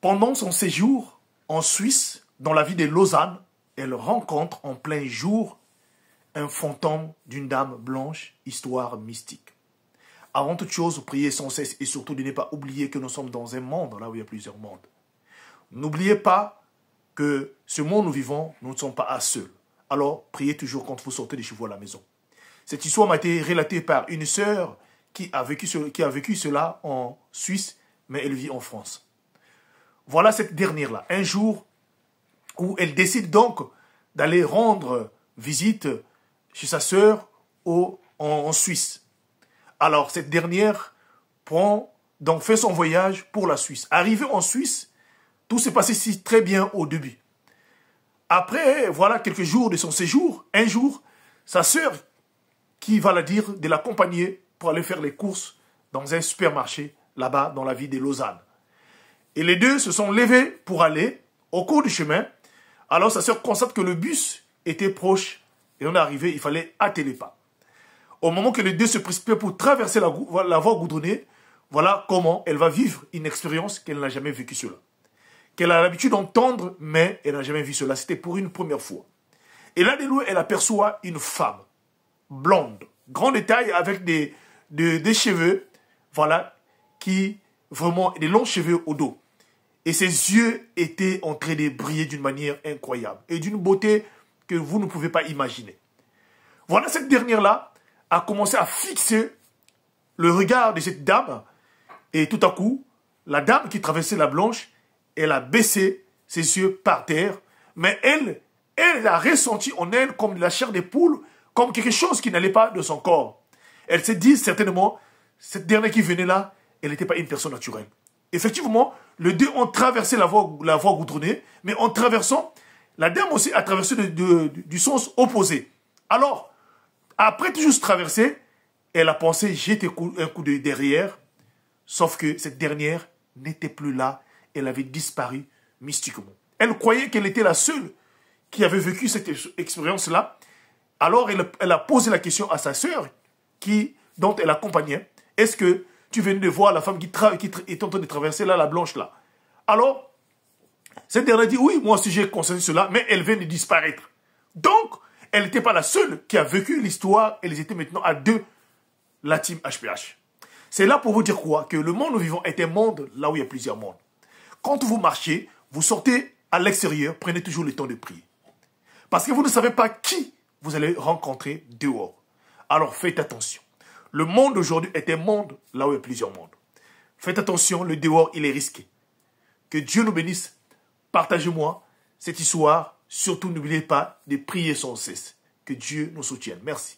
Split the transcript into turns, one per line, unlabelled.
Pendant son séjour en Suisse, dans la ville de Lausanne, elle rencontre en plein jour un fantôme d'une dame blanche, histoire mystique. Avant toute chose, priez sans cesse et surtout de ne pas oublier que nous sommes dans un monde, là où il y a plusieurs mondes. N'oubliez pas que ce monde où nous vivons, nous ne sommes pas à seul. Alors, priez toujours quand vous sortez de chez vous à la maison. Cette histoire m'a été relatée par une sœur qui a vécu cela en Suisse, mais elle vit en France. Voilà cette dernière-là, un jour où elle décide donc d'aller rendre visite chez sa sœur en Suisse. Alors, cette dernière fait son voyage pour la Suisse. Arrivée en Suisse, tout s'est passé si très bien au début. Après, voilà quelques jours de son séjour, un jour, sa sœur, qui va la dire de l'accompagner pour aller faire les courses dans un supermarché, là-bas, dans la ville de Lausanne. Et les deux se sont levés pour aller au cours du chemin. Alors, sa sœur constate que le bus était proche et on est arrivé, il fallait hâter les pas. Au moment que les deux se précipitent pour traverser la voie goudronnée, voilà comment elle va vivre une expérience qu'elle n'a jamais vécue cela. Qu'elle a l'habitude d'entendre, mais elle n'a jamais vu cela. C'était pour une première fois. Et là, de loin, elle aperçoit une femme, blonde, grand détail, avec des cheveux, voilà, vraiment, des longs cheveux au dos. Et ses yeux étaient en train de briller d'une manière incroyable et d'une beauté que vous ne pouvez pas imaginer. Voilà, cette dernière-là a commencé à fixer le regard de cette dame et tout à coup, la dame qui traversait la blanche, elle a baissé ses yeux par terre, mais elle a ressenti en elle comme de la chair de poule, comme quelque chose qui n'allait pas de son corps. Elle s'est dit certainement, cette dernière qui venait là, elle n'était pas une personne naturelle. Effectivement, les deux ont traversé la voie goudronnée, mais en traversant, la dame aussi a traversé du sens opposé. Alors, après tout juste traverser, elle a pensé jeter un coup de derrière, sauf que cette dernière n'était plus là, elle avait disparu mystiquement. Elle croyait qu'elle était la seule qui avait vécu cette expérience-là. Alors, elle a posé la question à sa sœur, dont elle accompagnait. Est-ce que tu venais de voir la femme qui est en train de traverser là, la blanche là? Alors, cette dernière dit, oui, moi aussi j'ai constaté cela, mais elle vient de disparaître. Donc, elle n'était pas la seule qui a vécu l'histoire, elles étaient maintenant à deux, la team HPH. C'est là pour vous dire quoi? Que le monde où nous vivons est un monde là où il y a plusieurs mondes. Quand vous marchez, vous sortez à l'extérieur, prenez toujours le temps de prier. Parce que vous ne savez pas qui vous allez rencontrer dehors. Alors faites attention. Le monde aujourd'hui est un monde là où il y a plusieurs mondes. Faites attention, le dehors, il est risqué. Que Dieu nous bénisse. Partagez-moi cette histoire. Surtout, n'oubliez pas de prier sans cesse. Que Dieu nous soutienne. Merci.